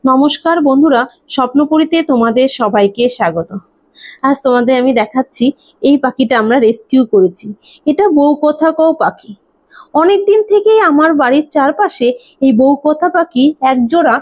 নমস্কার বন্ধুরা, স্বপ্নপুরীতে তোমাদের সবাইকে স্বাগত। আজ তোমাদের আমি দেখাচ্ছি এই পাখিটা আমরা রেস্কিউ করেছি। এটা বউকথা কও পাখি। অনেকদিন থেকেই আমার বাড়ির চারপাশে এই বউকথা পাখি একজোড়া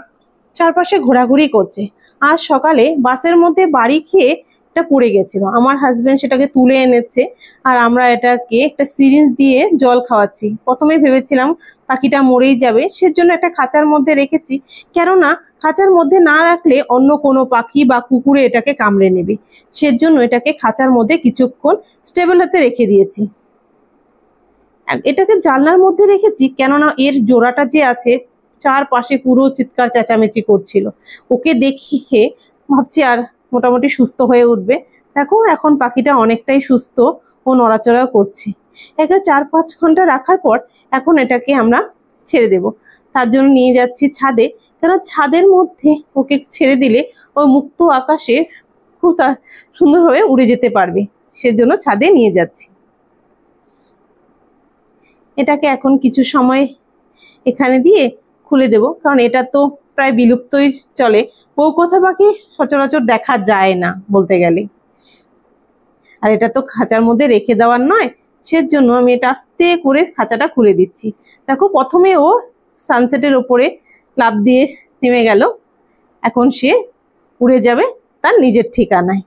চারপাশে ঘোরাঘুরি করছে। আজ সকালে বাসের মধ্যে বাড়ি খেয়ে এটা পড়ে গেছিল। আমার হাজবেন্ড সেটাকে তুলে এনেছে আর আমরা এটাকে একটা সিরিঞ্জ দিয়ে জল খাওয়াচ্ছি। প্রথমে ভেবেছিলাম পাখিটা মরেই যাবে, সেজন্য একটা খাঁচার মধ্যে রেখেছি, কেননা খাঁচার মধ্যে না রাখলে অন্য কোনো পাখি বা কুকুরে এটাকে কামড়ে নেবে। সেজন্য এটাকে খাঁচার মধ্যে কিছুক্ষণ স্টেবল হতে রেখে দিয়েছি। এটাকে জানলার মধ্যে রেখেছি, কেননা এর জোড়াটা যে আছে চারপাশে পুরো চিৎকার চেঁচামেচি করছিল। ওকে দেখিয়ে ভাবছি আর মোটামুটি সুস্থ হয়ে উঠবে। দেখো এখন পাখিটা অনেকটাই সুস্থ ও নড়াচড়া করছে। একে 4-5 ঘন্টা রাখার পর এখন এটাকে আমরা ছেড়ে দেব। তার জন্য নিয়ে যাচ্ছি ছাদে, কারণ ছাদের মধ্যে ওকে ছেড়ে দিলে ও মুক্ত আকাশে খুব সুন্দরভাবে উড়ে যেতে পারবে। সেজন্য ছাদে নিয়ে যাচ্ছি। এটাকে এখন কিছু সময় এখানে দিয়ে খুলে দেব, কারণ এটা তো প্রায় বিলুপ্তই চলে। বউকথা পাখি সচরাচর দেখা যায় না বলতে গেলে, আর এটা তো খাঁচার মধ্যে রেখে দেওয়ার নয়। সেজন্য আমি এটা আস্তে করে খাঁচাটা খুলে দিচ্ছি। দেখো প্রথমে ও সানসেটের ওপরে লাফ দিয়ে নেমে গেল, এখন সে উড়ে যাবে তার নিজের ঠিকানায়।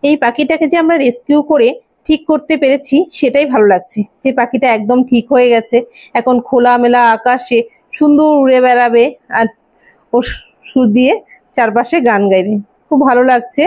এই পাখিটাকে যে আমরা রেস্কিউ করে ঠিক করতে পেরেছি সেটাই ভালো লাগছে, যে পাখিটা একদম ঠিক হয়ে গেছে। এখন খোলামেলা আকাশে সুন্দর উড়ে বেড়াবে আর ও সুর দিয়ে চারপাশে গান গাইবে। খুব ভালো লাগছে